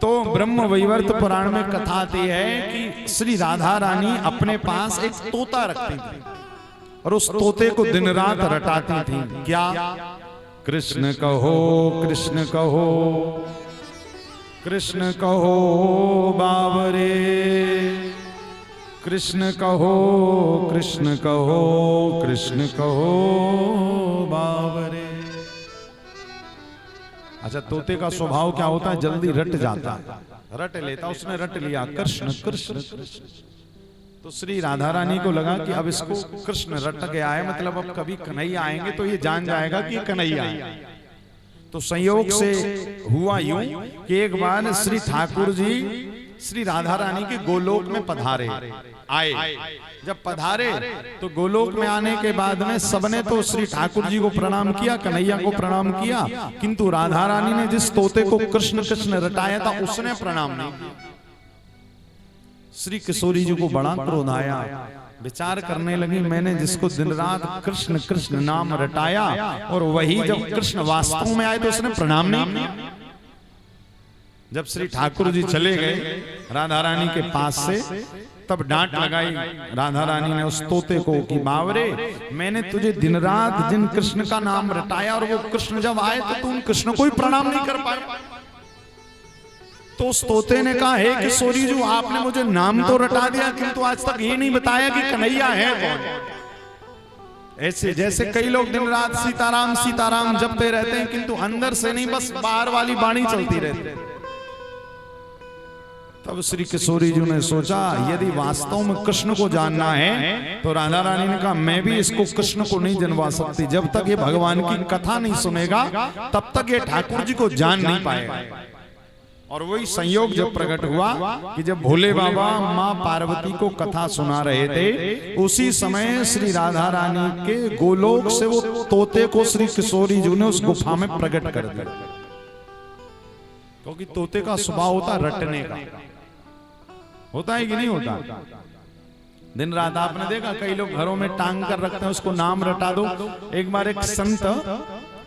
तो ब्रह्म वैवर्त पुराण में कथा आती है कि श्री राधा रानी अपने पास एक तोता रखती थी और उस तोते को दिन रात रटाती थी। क्या? कृष्ण कहो, कृष्ण कहो, कृष्ण कहो बाबरे, कृष्ण कहो, कृष्ण कहो, कृष्ण कहो बाबरे। अच्छा, तोते का स्वभाव क्या होता है? जल्दी रट जाता है, रट लेता। उसने रट लिया कृष्ण कृष्ण कृष्ण। तो श्री राधा रानी को लगा कि अब इसको कृष्ण रट गया है, मतलब अब कभी कन्हैया आएंगे तो ये जान जाएगा कि कन्हैया है। तो संयोग से हुआ यूं कि एक बार श्री ठाकुर जी श्री राधा रानी के गोलोक में पधारे आए। जब पधारे तो गोलोक में आने के बाद में सबने तो श्री ठाकुर जी को प्रणाम किया, कन्हैया को प्रणाम किया, किंतु राधा रानी ने जिस तोते को कृष्ण कृष्ण रटाया था उसने प्रणाम नहीं किया। श्री किशोरी जी को बड़ा क्रोध आया, विचार करने लगी मैंने जिसको दिन रात कृष्ण कृष्ण नाम रटाया और वही जब कृष्ण वास्तव में आए तो उसने प्रणाम नहीं किया। जब श्री ठाकुर जी चले गए राधा रानी के पास से, तब डांट लगाई राधा रानी ने उस तोते को कि बावरे, मैंने तुझे दिन रात जिन कृष्ण का नाम रटाया और वो कृष्ण जब आए तो तुम कृष्ण को ही प्रणाम नहीं कर पाए। तो उस तोते ने कहा, हे किशोरी जी, आपने मुझे नाम तो रटा दिया किंतु आज तक ये नहीं बताया कि कन्हैया है कौन। ऐसे जैसे कई लोग दिन रात सीताराम सीताराम जपते रहते हैं किंतु अंदर से नहीं, बस बाहर वाली वाणी चलती रहती है। तब श्री किशोरी जी ने सोचा यदि वास्तव में कृष्ण को जानना है तो राधा रानी ने कहा मैं भी इसको कृष्ण को नहीं जनवा सकती। जब तक ये भगवान की कथा नहीं सुनेगा तब तक ये ठाकुर जी को जान नहीं पाएगा। और वही संयोग जब प्रकट हुआ कि जब भोले बाबा माँ पार्वती को कथा सुना रहे थे, उसी समय श्री राधा रानी के गोलोक से वो तोते को श्री किशोरी जी ने उस गुफा में प्रकट कर दिया। क्योंकि तोते का स्वभाव होता रटने का, होता है कि नहीं होता? दिन रात आपने देखा कई लोग घरों में टांग कर रखते हैं, उसको नाम रटा दो। एक बार एक संत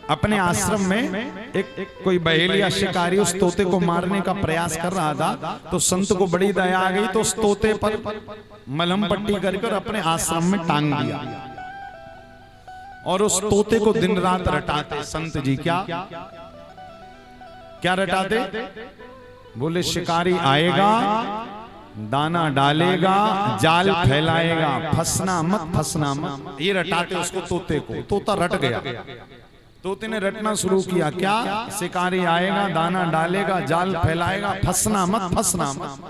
अपने आश्रम में एक कोई बहेलिया शिकारी उस तोते को मारने का प्रयास कर रहा था, तो संत को बड़ी दया आ गई तो उस तोते पर मलहम पट्टी कर अपने आश्रम में टांग दिया और उस तोते को दिन रात रटाते संत जी। क्या क्या रटाते? बोले शिकारी आएगा, दाना डालेगा, जाल फैलाएगा, फंसना मत, फंसना मत। ये रटाते उसको तोते को। तोता रट गया, तोते ने रटना शुरू किया। क्या? शिकारी आएगा, दाना डालेगा, जाल फैलाएगा, फंसना मत, फंसना मत।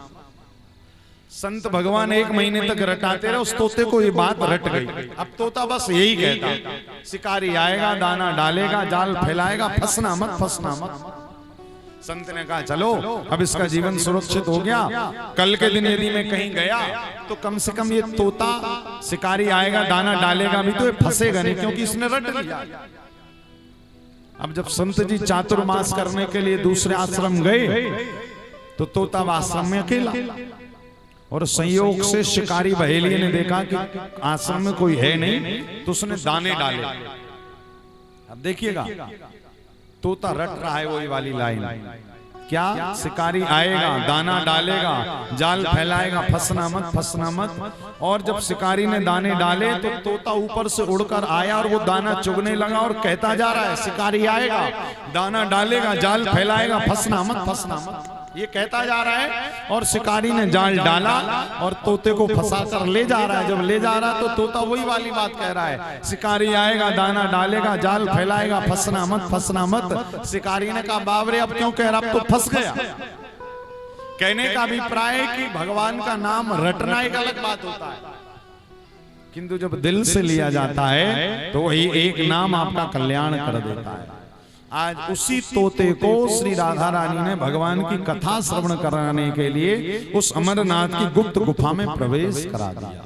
संत भगवान 1 महीने तक रटाते रहे, उस तोते को ये बात रट गई। अब तोता बस यही कहता, शिकारी आएगा, दाना डालेगा, जाल फैलाएगा, फंसना मत, फंसना मत। संत ने कहा चलो अब इसका जीवन सुरक्षित हो गया, कल के दिन यदि मैं कहीं गया तो कम से कम ये तोता शिकारी आएगा, दाना डालेगा भी तो ये फंसेगा नहीं, क्योंकि इसने रट लिया। अब जब संत जी चातुर्मास करने के लिए दूसरे आश्रम गए तो तोता आश्रम में अकेला, और संयोग से शिकारी बहेलिये ने देखा कि आश्रम में कोई है नहीं तो उसने दाने डाले। अब देखिएगा तोता रट रहा है वही वाली लाइन। क्या? शिकारी आएगा, दाना डालेगा, जाल फैलाएगा, फंसना मत, फंसना मत। और जब शिकारी ने दाने डाले तो तोता ऊपर से उड़कर आया और वो दाना चुगने लगा और कहता जा रहा है शिकारी आएगा, दाना डालेगा, जाल फैलाएगा, फंसना मत, फंसना मत। ये कहता जा रहा है और शिकारी ने जाल डाला और तोते को फंसा कर ले जा रहा है। जब ले जा रहा है तो तोता वही वाली बात कह रहा है, शिकारी आएगा, दाना डालेगा, जाल फैलाएगा, फंसना मत, फंसना मत। शिकारी ने कहा बाबरे अब क्यों कह रहा, अब तो फंस गया। कहने का अभिप्राय है कि भगवान का नाम रटना एक अलग बात होता है, किंतु जब दिल से लिया जाता है तो वही एक नाम आपका कल्याण कर देता है। आज उसी तोते को श्री राधा रानी ने भगवान की कथा श्रवण कराने के लिए उस अमरनाथ की गुप्त गुफा में प्रवेश करा दिया।